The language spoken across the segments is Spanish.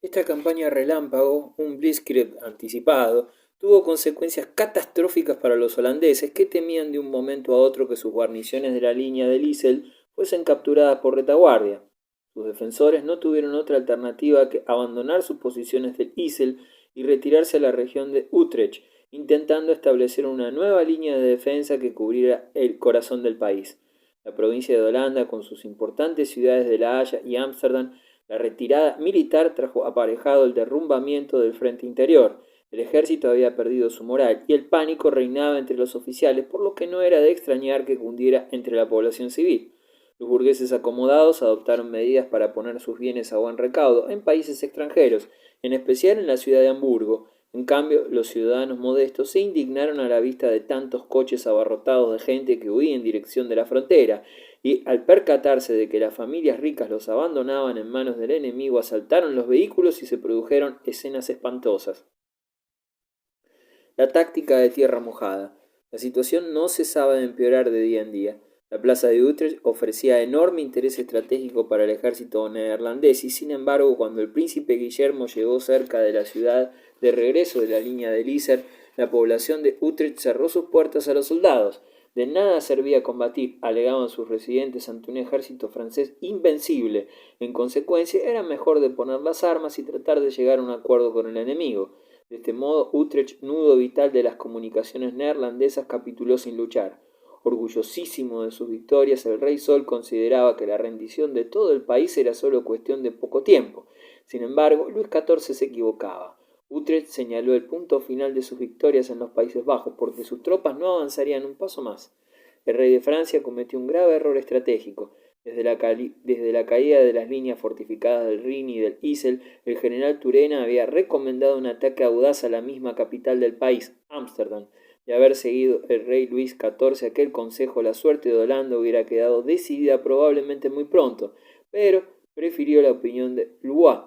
Esta campaña relámpago, un blitzkrieg anticipado, tuvo consecuencias catastróficas para los holandeses que temían de un momento a otro que sus guarniciones de la línea del Issel fuesen capturadas por retaguardia. Sus defensores no tuvieron otra alternativa que abandonar sus posiciones del Issel y retirarse a la región de Utrecht, intentando establecer una nueva línea de defensa que cubriera el corazón del país. La provincia de Holanda, con sus importantes ciudades de La Haya y Ámsterdam, la retirada militar trajo aparejado el derrumbamiento del frente interior. El ejército había perdido su moral y el pánico reinaba entre los oficiales, por lo que no era de extrañar que cundiera entre la población civil. Los burgueses acomodados adoptaron medidas para poner sus bienes a buen recaudo en países extranjeros, en especial en la ciudad de Hamburgo. En cambio, los ciudadanos modestos se indignaron a la vista de tantos coches abarrotados de gente que huía en dirección de la frontera, y al percatarse de que las familias ricas los abandonaban en manos del enemigo, asaltaron los vehículos y se produjeron escenas espantosas. La táctica de tierra mojada. La situación no cesaba de empeorar de día en día. La plaza de Utrecht ofrecía enorme interés estratégico para el ejército neerlandés y, sin embargo, cuando el príncipe Guillermo llegó cerca de la ciudad de regreso de la línea de Iser, la población de Utrecht cerró sus puertas a los soldados. De nada servía combatir, alegaban sus residentes, ante un ejército francés invencible. En consecuencia, era mejor deponer las armas y tratar de llegar a un acuerdo con el enemigo. De este modo, Utrecht, nudo vital de las comunicaciones neerlandesas, capituló sin luchar. Orgullosísimo de sus victorias, el rey Sol consideraba que la rendición de todo el país era solo cuestión de poco tiempo. Sin embargo, Luis XIV se equivocaba. Utrecht señaló el punto final de sus victorias en los Países Bajos, porque sus tropas no avanzarían un paso más. El rey de Francia cometió un grave error estratégico. Desde la caída de las líneas fortificadas del Rin y del Issel, el general Turena había recomendado un ataque audaz a la misma capital del país, Ámsterdam. De haber seguido el rey Luis XIV aquel consejo, la suerte de Holanda hubiera quedado decidida probablemente muy pronto, pero prefirió la opinión de Louis.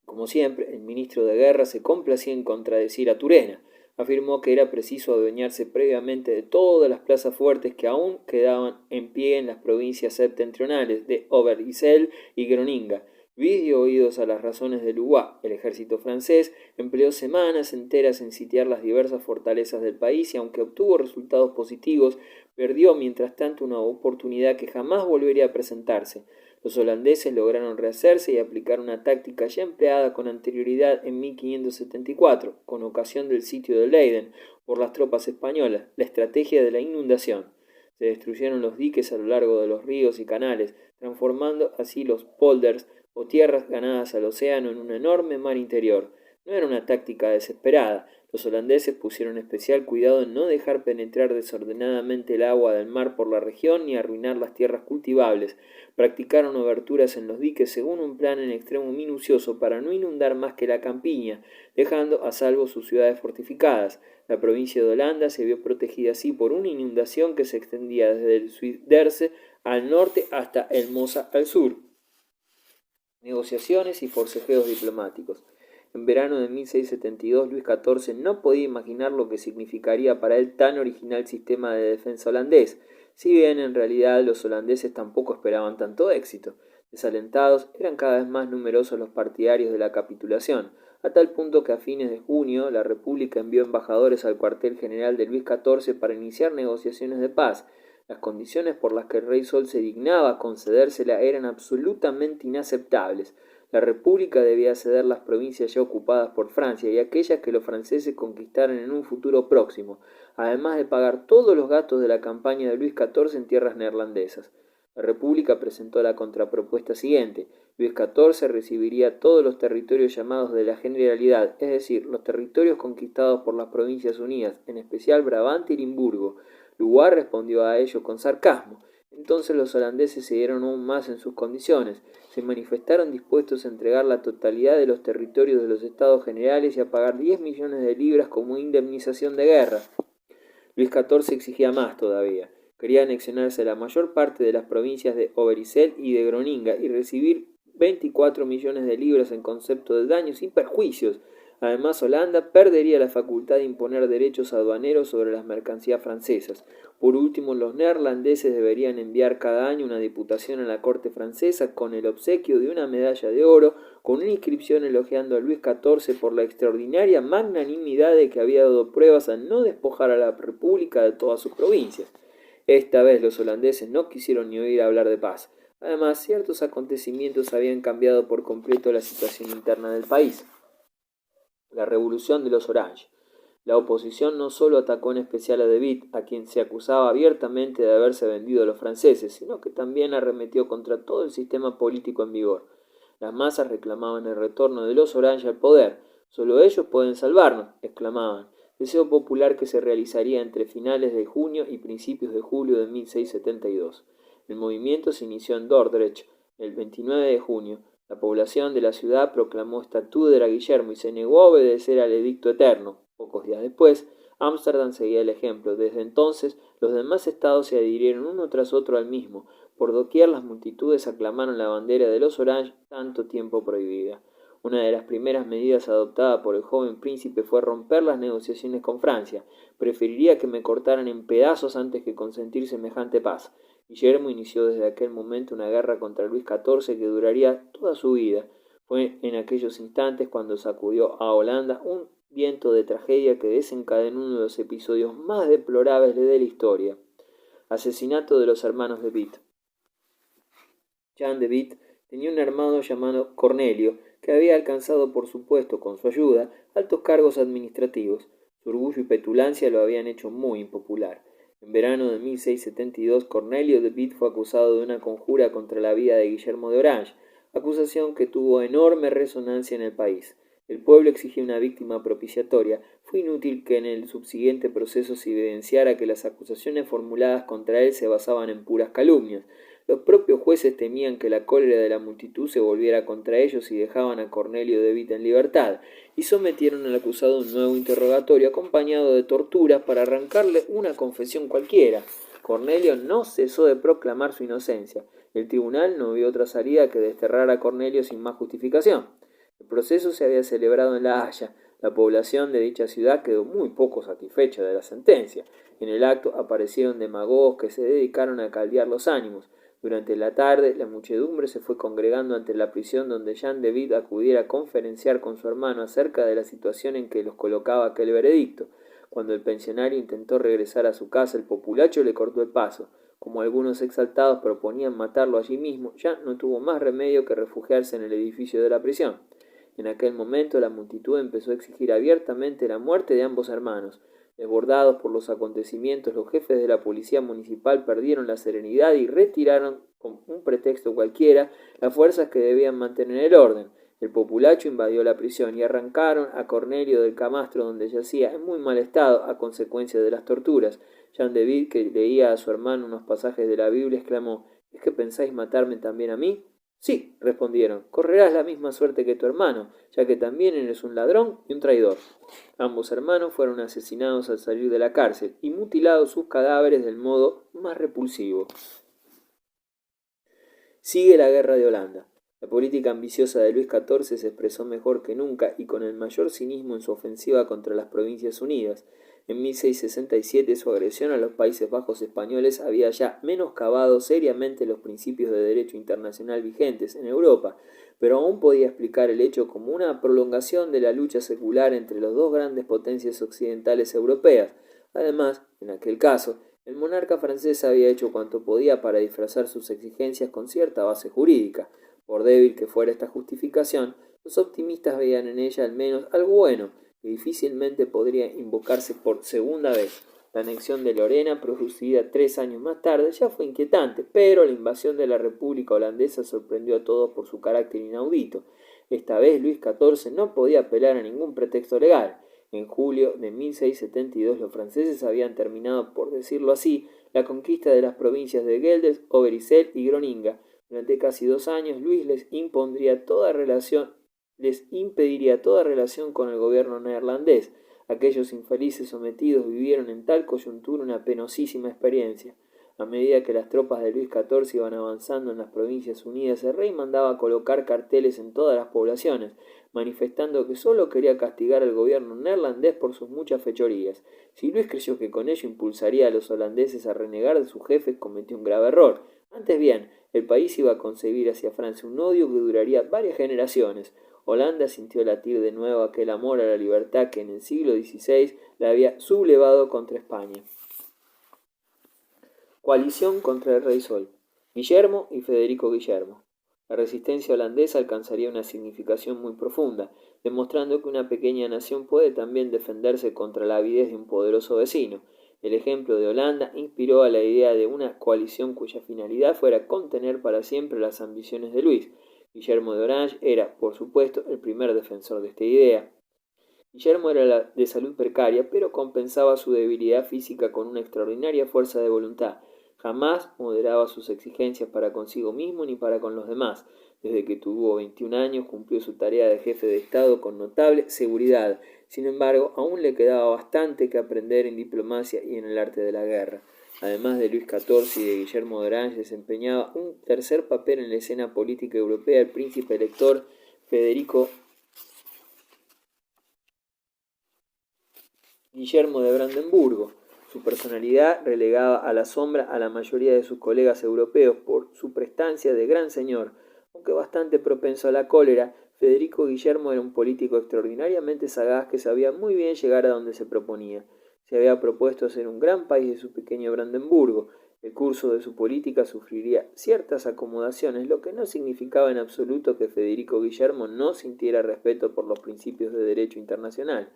Como siempre, el ministro de Guerra se complacía en contradecir a Turena. Afirmó que era preciso adueñarse previamente de todas las plazas fuertes que aún quedaban en pie en las provincias septentrionales de Overijssel y Groninga. Luis dio oídos a las razones de Louis. El ejército francés empleó semanas enteras en sitiar las diversas fortalezas del país y, aunque obtuvo resultados positivos, perdió mientras tanto una oportunidad que jamás volvería a presentarse. Los holandeses lograron rehacerse y aplicar una táctica ya empleada con anterioridad en 1574, con ocasión del sitio de Leiden, por las tropas españolas, la estrategia de la inundación. Se destruyeron los diques a lo largo de los ríos y canales, transformando así los polders o tierras ganadas al océano en un enorme mar interior. No era una táctica desesperada. Los holandeses pusieron especial cuidado en no dejar penetrar desordenadamente el agua del mar por la región ni arruinar las tierras cultivables. Practicaron oberturas en los diques según un plan en extremo minucioso para no inundar más que la campiña, dejando a salvo sus ciudades fortificadas. La provincia de Holanda se vio protegida así por una inundación que se extendía desde el Zuiderzee al norte hasta el Mosa al sur. Negociaciones y forcejeos diplomáticos. En verano de 1672, Luis XIV no podía imaginar lo que significaría para él tan original sistema de defensa holandés, si bien en realidad los holandeses tampoco esperaban tanto éxito. Desalentados, eran cada vez más numerosos los partidarios de la capitulación, a tal punto que a fines de junio la República envió embajadores al cuartel general de Luis XIV para iniciar negociaciones de paz. Las condiciones por las que el rey Sol se dignaba concedérsela eran absolutamente inaceptables. La República debía ceder las provincias ya ocupadas por Francia y aquellas que los franceses conquistaran en un futuro próximo, además de pagar todos los gastos de la campaña de Luis XIV en tierras neerlandesas. La República presentó la contrapropuesta siguiente. Luis XIV recibiría todos los territorios llamados de la Generalidad, es decir, los territorios conquistados por las Provincias Unidas, en especial Brabante y Limburgo. Louis respondió a ello con sarcasmo. Entonces los holandeses se dieron aún más en sus condiciones. Se manifestaron dispuestos a entregar la totalidad de los territorios de los Estados Generales y a pagar 10 millones de libras como indemnización de guerra. Luis XIV exigía más todavía. Quería anexionarse la mayor parte de las provincias de Overijssel y de Groninga y recibir 24 millones de libras en concepto de daños y perjuicios. Además, Holanda perdería la facultad de imponer derechos aduaneros sobre las mercancías francesas. Por último, los neerlandeses deberían enviar cada año una diputación a la corte francesa con el obsequio de una medalla de oro, con una inscripción elogiando a Luis XIV por la extraordinaria magnanimidad de que había dado pruebas a no despojar a la República de todas sus provincias. Esta vez los holandeses no quisieron ni oír hablar de paz. Además, ciertos acontecimientos habían cambiado por completo la situación interna del país. La revolución de los Orange. La oposición no solo atacó en especial a De Witt, a quien se acusaba abiertamente de haberse vendido a los franceses, sino que también arremetió contra todo el sistema político en vigor. Las masas reclamaban el retorno de los Orange al poder. «Solo ellos pueden salvarnos», exclamaban, deseo popular que se realizaría entre finales de junio y principios de julio de 1672. El movimiento se inició en Dordrecht el 29 de junio. La población de la ciudad proclamó Estatúder a Guillermo y se negó a obedecer al Edicto Eterno. Pocos días después, Ámsterdam seguía el ejemplo. Desde entonces, los demás estados se adhirieron uno tras otro al mismo. Por doquier las multitudes aclamaron la bandera de los Orange, tanto tiempo prohibida. Una de las primeras medidas adoptadas por el joven príncipe fue romper las negociaciones con Francia. Preferiría que me cortaran en pedazos antes que consentir semejante paz. Guillermo inició desde aquel momento una guerra contra Luis XIV que duraría toda su vida. Fue en aquellos instantes cuando sacudió a Holanda un viento de tragedia que desencadenó uno de los episodios más deplorables de la historia. Asesinato de los hermanos de Witt. Jan de Witt tenía un hermano llamado Cornelio, que había alcanzado por supuesto con su ayuda altos cargos administrativos. Su orgullo y petulancia lo habían hecho muy impopular. En verano de 1672, Cornelio de Witt fue acusado de una conjura contra la vida de Guillermo de Orange, acusación que tuvo enorme resonancia en el país. El pueblo exigía una víctima propiciatoria. Fue inútil que en el subsiguiente proceso se evidenciara que las acusaciones formuladas contra él se basaban en puras calumnias. Los propios jueces temían que la cólera de la multitud se volviera contra ellos y dejaban a Cornelio de Witt en libertad, y sometieron al acusado a un nuevo interrogatorio acompañado de torturas para arrancarle una confesión cualquiera. Cornelio no cesó de proclamar su inocencia. El tribunal no vio otra salida que desterrar a Cornelio sin más justificación. El proceso se había celebrado en La Haya. La población de dicha ciudad quedó muy poco satisfecha de la sentencia. En el acto aparecieron demagogos que se dedicaron a caldear los ánimos. Durante la tarde, la muchedumbre se fue congregando ante la prisión donde Jan de Witt acudiera a conferenciar con su hermano acerca de la situación en que los colocaba aquel veredicto. Cuando el pensionario intentó regresar a su casa, el populacho le cortó el paso. Como algunos exaltados proponían matarlo allí mismo, Jan no tuvo más remedio que refugiarse en el edificio de la prisión. En aquel momento la multitud empezó a exigir abiertamente la muerte de ambos hermanos. Desbordados por los acontecimientos, los jefes de la policía municipal perdieron la serenidad y retiraron, con un pretexto cualquiera, las fuerzas que debían mantener el orden. El populacho invadió la prisión y arrancaron a Cornelio del camastro donde yacía en muy mal estado a consecuencia de las torturas. Jan de Witt, que leía a su hermano unos pasajes de la Biblia, exclamó: «¿Es que pensáis matarme también a mí?» «Sí», respondieron, «correrás la misma suerte que tu hermano, ya que también eres un ladrón y un traidor». Ambos hermanos fueron asesinados al salir de la cárcel y mutilados sus cadáveres del modo más repulsivo. Sigue la guerra de Holanda. La política ambiciosa de Luis XIV se expresó mejor que nunca y con el mayor cinismo en su ofensiva contra las Provincias Unidas. En 1667 su agresión a los Países Bajos españoles había ya menoscabado seriamente los principios de derecho internacional vigentes en Europa, pero aún podía explicar el hecho como una prolongación de la lucha secular entre las dos grandes potencias occidentales europeas. Además, en aquel caso, el monarca francés había hecho cuanto podía para disfrazar sus exigencias con cierta base jurídica. Por débil que fuera esta justificación, los optimistas veían en ella al menos algo bueno, que difícilmente podría invocarse por segunda vez. La anexión de Lorena, producida 3 años más tarde, ya fue inquietante, pero la invasión de la República Holandesa sorprendió a todos por su carácter inaudito. Esta vez Luis XIV no podía apelar a ningún pretexto legal. En julio de 1672 los franceses habían terminado, por decirlo así, la conquista de las provincias de Guelders, Overijssel y Groninga. Durante casi 2 años Luis les impediría toda relación con el gobierno neerlandés. Aquellos infelices sometidos vivieron en tal coyuntura una penosísima experiencia. A medida que las tropas de Luis XIV iban avanzando en las Provincias Unidas, el rey mandaba colocar carteles en todas las poblaciones, manifestando que solo quería castigar al gobierno neerlandés por sus muchas fechorías. Si Luis creyó que con ello impulsaría a los holandeses a renegar de sus jefes, cometió un grave error. Antes bien, el país iba a concebir hacia Francia un odio que duraría varias generaciones. Holanda sintió latir de nuevo aquel amor a la libertad que en el siglo XVI la había sublevado contra España. Coalición contra el Rey Sol. Guillermo y Federico Guillermo. La resistencia holandesa alcanzaría una significación muy profunda, demostrando que una pequeña nación puede también defenderse contra la avidez de un poderoso vecino. El ejemplo de Holanda inspiró a la idea de una coalición cuya finalidad fuera contener para siempre las ambiciones de Luis. Guillermo de Orange era, por supuesto, el primer defensor de esta idea. Guillermo era de salud precaria, pero compensaba su debilidad física con una extraordinaria fuerza de voluntad. Jamás moderaba sus exigencias para consigo mismo ni para con los demás. Desde que tuvo 21 años cumplió su tarea de jefe de Estado con notable seguridad. Sin embargo, aún le quedaba bastante que aprender en diplomacia y en el arte de la guerra. Además de Luis XIV y de Guillermo de Orange, desempeñaba un tercer papel en la escena política europea el príncipe elector Federico Guillermo de Brandenburgo. Su personalidad relegaba a la sombra a la mayoría de sus colegas europeos por su prestancia de gran señor. Aunque bastante propenso a la cólera, Federico Guillermo era un político extraordinariamente sagaz que sabía muy bien llegar a donde se proponía. Se había propuesto hacer un gran país de su pequeño Brandenburgo. El curso de su política sufriría ciertas acomodaciones, lo que no significaba en absoluto que Federico Guillermo no sintiera respeto por los principios de derecho internacional.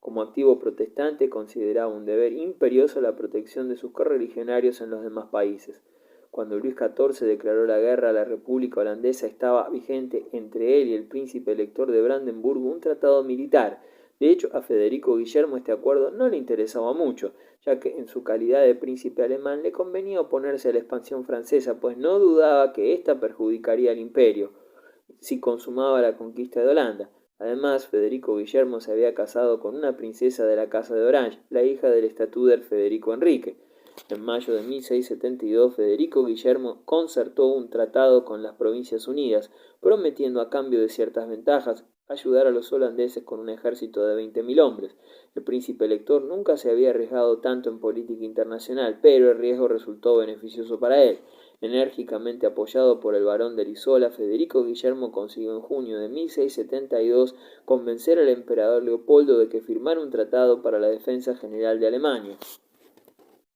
Como activo protestante, consideraba un deber imperioso la protección de sus correligionarios en los demás países. Cuando Luis XIV declaró la guerra a la República Holandesa, estaba vigente entre él y el príncipe elector de Brandenburgo un tratado militar. De hecho, a Federico Guillermo este acuerdo no le interesaba mucho, ya que en su calidad de príncipe alemán le convenía oponerse a la expansión francesa, pues no dudaba que ésta perjudicaría al imperio si consumaba la conquista de Holanda. Además, Federico Guillermo se había casado con una princesa de la casa de Orange, la hija del estatúder Federico Enrique. En mayo de 1672, Federico Guillermo concertó un tratado con las Provincias Unidas, prometiendo a cambio de ciertas ventajas ayudar a los holandeses con un ejército de 20.000 hombres. El príncipe elector nunca se había arriesgado tanto en política internacional, pero el riesgo resultó beneficioso para él. Enérgicamente apoyado por el barón de Lisola, Federico Guillermo consiguió en junio de 1672 convencer al emperador Leopoldo de que firmara un tratado para la defensa general de Alemania.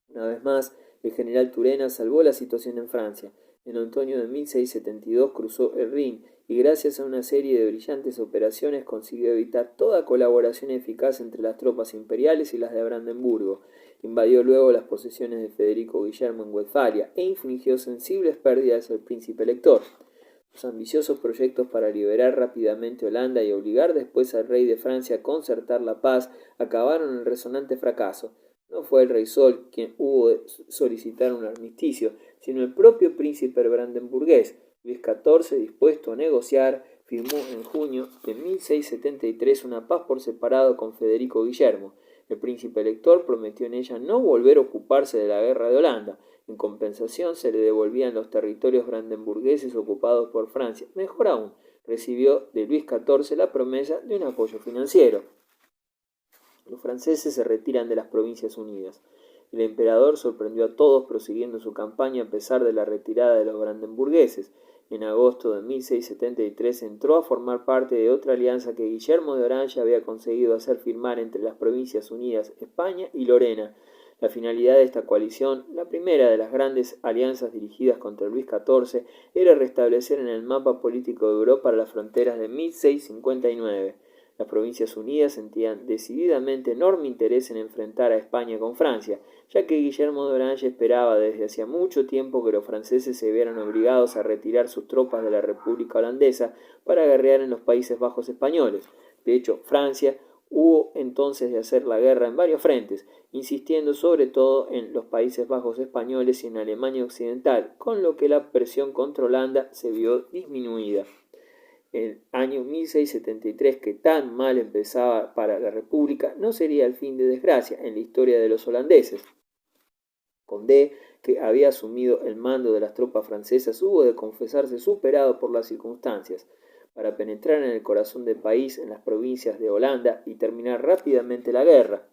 Una vez más, el general Turena salvó la situación en Francia. En otoño de 1672 cruzó el Rin y gracias a una serie de brillantes operaciones consiguió evitar toda colaboración eficaz entre las tropas imperiales y las de Brandenburgo. Invadió luego las posesiones de Federico Guillermo en Westfalia e infligió sensibles pérdidas al príncipe elector. Sus ambiciosos proyectos para liberar rápidamente Holanda y obligar después al rey de Francia a concertar la paz acabaron en resonante fracaso. No fue el rey Sol quien hubo de solicitar un armisticio, sino el propio príncipe brandenburgués. Luis XIV, dispuesto a negociar, firmó en junio de 1673 una paz por separado con Federico Guillermo. El príncipe elector prometió en ella no volver a ocuparse de la guerra de Holanda. En compensación se le devolvían los territorios brandenburgueses ocupados por Francia. Mejor aún, recibió de Luis XIV la promesa de un apoyo financiero. Los franceses se retiran de las Provincias Unidas. El emperador sorprendió a todos prosiguiendo su campaña a pesar de la retirada de los brandenburgueses. En agosto de 1673 entró a formar parte de otra alianza que Guillermo de Orange había conseguido hacer firmar entre las Provincias Unidas, España y Lorena. La finalidad de esta coalición, la primera de las grandes alianzas dirigidas contra Luis XIV, era restablecer en el mapa político de Europa las fronteras de 1659. Las Provincias Unidas sentían decididamente enorme interés en enfrentar a España con Francia, ya que Guillermo de Orange esperaba desde hacía mucho tiempo que los franceses se vieran obligados a retirar sus tropas de la República Holandesa para guerrear en los Países Bajos españoles. De hecho, Francia hubo entonces de hacer la guerra en varios frentes, insistiendo sobre todo en los Países Bajos españoles y en Alemania Occidental, con lo que la presión contra Holanda se vio disminuida. El año 1673, que tan mal empezaba para la República, no sería el fin de desgracia en la historia de los holandeses. Condé, que había asumido el mando de las tropas francesas, hubo de confesarse superado por las circunstancias para penetrar en el corazón del país, en las provincias de Holanda, y terminar rápidamente la guerra.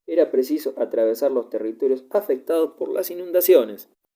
Era preciso atravesar los territorios afectados por las inundaciones.